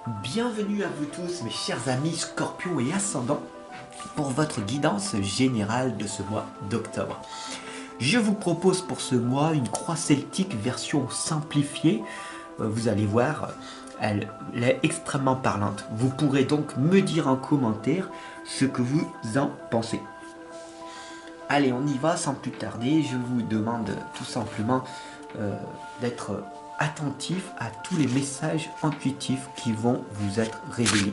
Bienvenue à vous tous mes chers amis Scorpions et Ascendants pour votre guidance générale de ce mois d'octobre. Je vous propose pour ce mois une croix celtique version simplifiée. Vous allez voir, elle est extrêmement parlante. Vous pourrez donc me dire en commentaire ce que vous en pensez. Allez, on y va sans plus tarder. Je vous demande tout simplement d'être attentif à tous les messages intuitifs qui vont vous être révélés.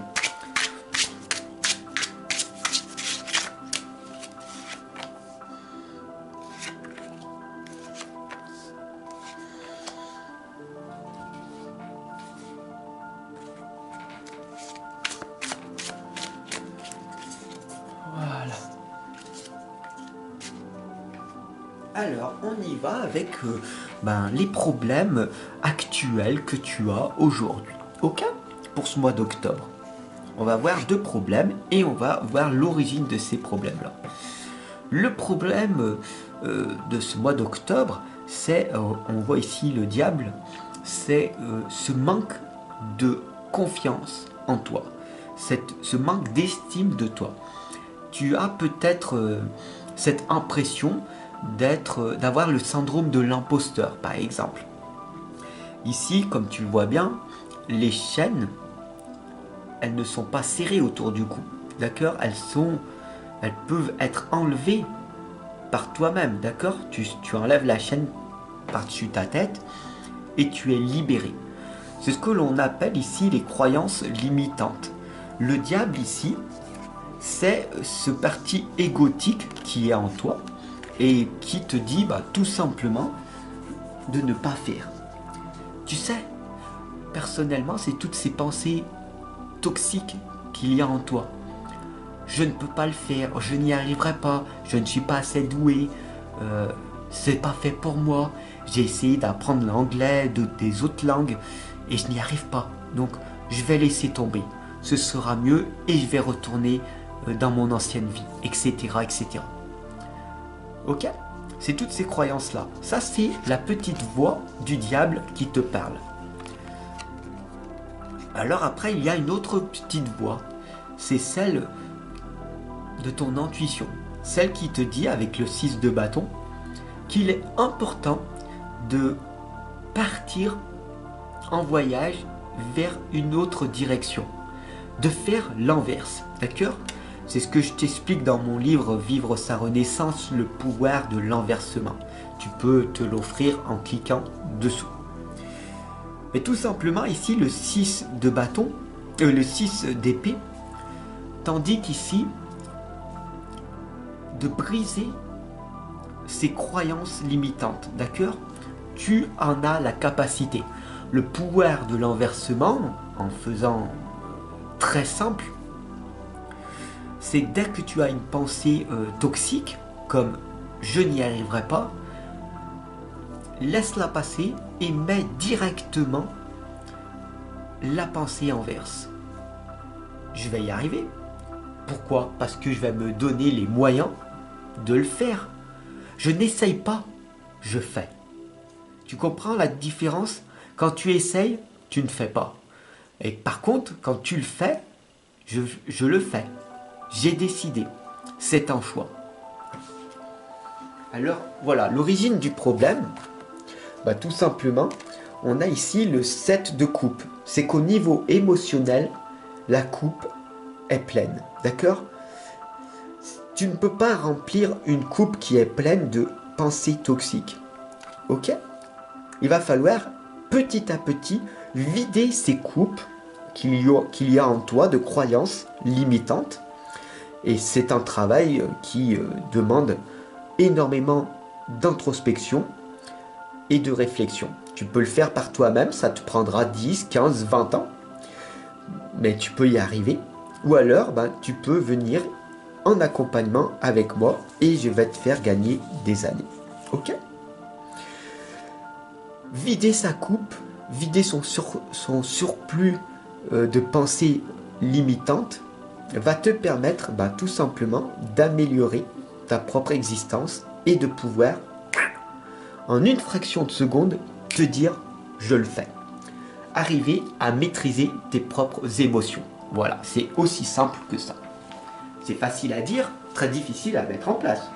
Voilà. Alors, on y va avec les problèmes actuels que tu as aujourd'hui. Ok? Pour ce mois d'octobre. On va voir deux problèmes et on va voir l'origine de ces problèmes-là. Le problème de ce mois d'octobre, c'est, on voit ici le diable, c'est ce manque de confiance en toi. Ce manque d'estime de toi. Tu as peut-être cette impression d'avoir le syndrome de l'imposteur, par exemple. Ici, comme tu le vois bien, les chaînes, elles ne sont pas serrées autour du cou, d'accord? Elles peuvent être enlevées par toi-même, d'accord? Tu enlèves la chaîne par-dessus ta tête et tu es libéré. C'est ce que l'on appelle ici les croyances limitantes. Le diable ici, c'est ce parti égotique qui est en toi et qui te dit tout simplement de ne pas faire. Tu sais, personnellement, c'est toutes ces pensées toxiques qu'il y a en toi. Je ne peux pas le faire, je n'y arriverai pas, je ne suis pas assez doué, c'est pas fait pour moi. J'ai essayé d'apprendre l'anglais, des autres langues, et je n'y arrive pas. Donc, je vais laisser tomber. Ce sera mieux et je vais retourner dans mon ancienne vie, etc., etc. Ok? C'est toutes ces croyances-là. Ça, c'est la petite voix du diable qui te parle. Alors après, il y a une autre petite voix. C'est celle de ton intuition. Celle qui te dit, avec le 6 de bâton, qu'il est important de partir en voyage vers une autre direction. De faire l'inverse. D'accord? C'est ce que je t'explique dans mon livre « Vivre sa renaissance, le pouvoir de l'enversement ». Tu peux te l'offrir en cliquant dessous. Mais tout simplement, ici, le 6 de bâton, le 6 d'épée, tandis qu'ici, de briser ces croyances limitantes, d'accord? Tu en as la capacité. Le pouvoir de l'enversement, en faisant très simple, c'est dès que tu as une pensée toxique, comme « je n'y arriverai pas », laisse-la passer et mets directement la pensée inverse. Je vais y arriver. Pourquoi? Parce que je vais me donner les moyens de le faire. Je n'essaye pas, je fais. Tu comprends la différence? Quand tu essayes, tu ne fais pas. Et par contre, quand tu le fais, je le fais. J'ai décidé. C'est un choix. Alors, voilà, l'origine du problème, tout simplement, on a ici le 7 de coupe. C'est qu'au niveau émotionnel, la coupe est pleine. D'accord? Tu ne peux pas remplir une coupe qui est pleine de pensées toxiques. Ok? Il va falloir petit à petit vider ces coupes qu'il y a en toi de croyances limitantes. Et c'est un travail qui demande énormément d'introspection et de réflexion. Tu peux le faire par toi-même, ça te prendra 10, 15, 20 ans, mais tu peux y arriver. Ou alors, tu peux venir en accompagnement avec moi et je vais te faire gagner des années. Ok? Vider sa coupe, vider son surplus de pensées limitantes va te permettre tout simplement d'améliorer ta propre existence et de pouvoir, en une fraction de seconde, te dire « je le fais ». arriver à maîtriser tes propres émotions. Voilà, c'est aussi simple que ça. C'est facile à dire, très difficile à mettre en place.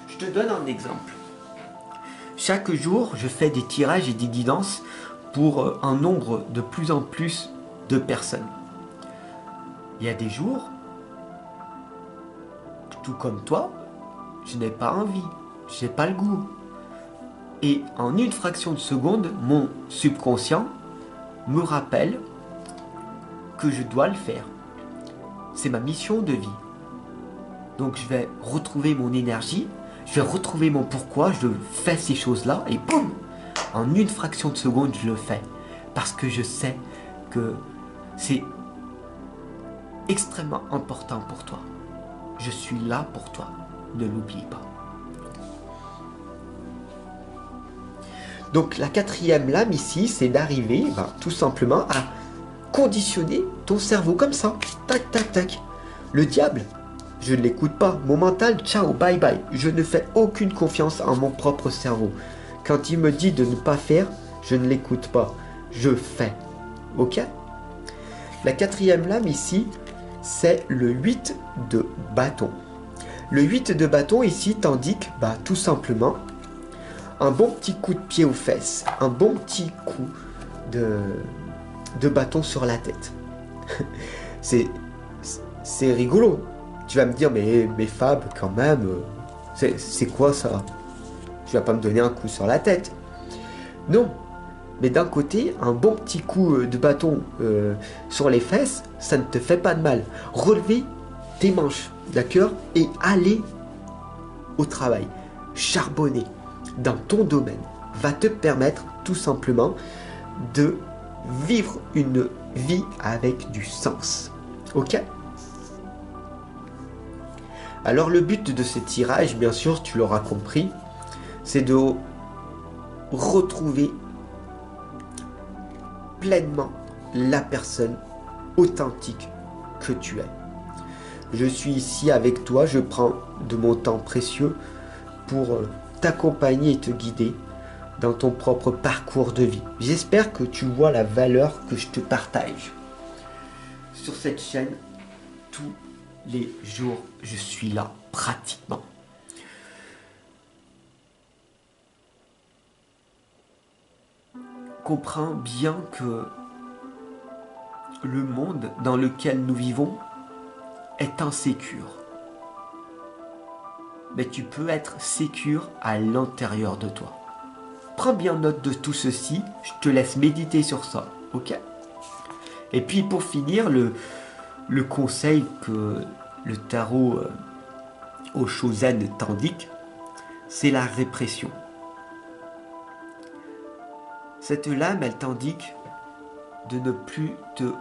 Je te donne un exemple. Chaque jour, je fais des tirages et des guidances pour un nombre de plus en plus de personnes. Il y a des jours, tout comme toi, je n'ai pas envie, je n'ai pas le goût. Et en une fraction de seconde, mon subconscient me rappelle que je dois le faire. C'est ma mission de vie. Donc je vais retrouver mon énergie, je vais retrouver mon pourquoi, je fais ces choses-là et boum, en une fraction de seconde, je le fais. Parce que je sais que c'est extrêmement important pour toi. Je suis là pour toi. Ne l'oublie pas. Donc la quatrième lame ici, c'est d'arriver tout simplement à conditionner ton cerveau comme ça. Tac, tac, tac. Le diable, je ne l'écoute pas. Mon mental, ciao, bye bye. Je ne fais aucune confiance en mon propre cerveau. Quand il me dit de ne pas faire, je ne l'écoute pas. Je fais. Ok? La quatrième lame ici, c'est le 8 de bâton. Le 8 de bâton ici t'indique tout simplement un bon petit coup de pied aux fesses, un bon petit coup de bâton sur la tête. C'est rigolo. Tu vas me dire, mais Fab, quand même, c'est quoi ça? Tu vas pas me donner un coup sur la tête. Non. Mais d'un côté, un bon petit coup de bâton sur les fesses, ça ne te fait pas de mal. Relever tes manches, d'accord? Et aller au travail. Charbonner dans ton domaine va te permettre tout simplement de vivre une vie avec du sens. Ok? Alors le but de ce tirage, bien sûr, tu l'auras compris, c'est de retrouver pleinement la personne authentique que tu es. Je suis ici avec toi, je prends de mon temps précieux pour t'accompagner et te guider dans ton propre parcours de vie. J'espère que tu vois la valeur que je te partage. Sur cette chaîne, tous les jours, je suis là pratiquement. Comprends bien que le monde dans lequel nous vivons est insécure. Mais tu peux être sécure à l'intérieur de toi. Prends bien note de tout ceci, je te laisse méditer sur ça, ok? Et puis pour finir, le conseil que le tarot au Shozen t'indique, c'est la répression. Cette lame, elle t'indique de ne plus te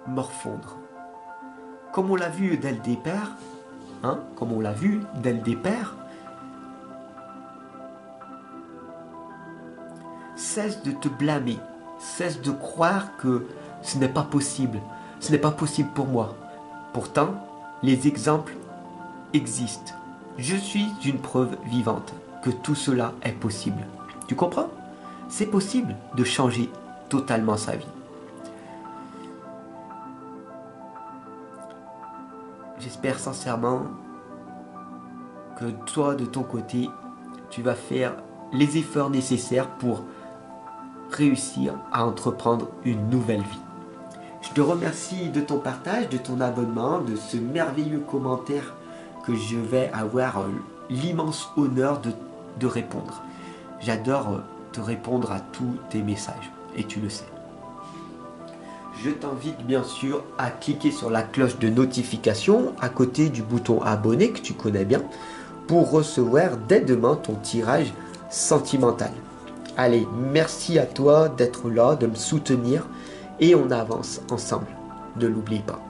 morfondre. Comme on l'a vu dès le départ, cesse de te blâmer, cesse de croire que ce n'est pas possible, ce n'est pas possible pour moi. Pourtant, les exemples existent. Je suis une preuve vivante que tout cela est possible. Tu comprends? C'est possible de changer totalement sa vie. J'espère sincèrement que toi, de ton côté, tu vas faire les efforts nécessaires pour réussir à entreprendre une nouvelle vie. Je te remercie de ton partage, de ton abonnement, de ce merveilleux commentaire que je vais avoir l'immense honneur de répondre. J'adore te répondre à tous tes messages et tu le sais. Je t'invite bien sûr à cliquer sur la cloche de notification à côté du bouton abonner que tu connais bien pour recevoir dès demain ton tirage sentimental. Allez, merci à toi d'être là, de me soutenir et on avance ensemble. Ne l'oublie pas.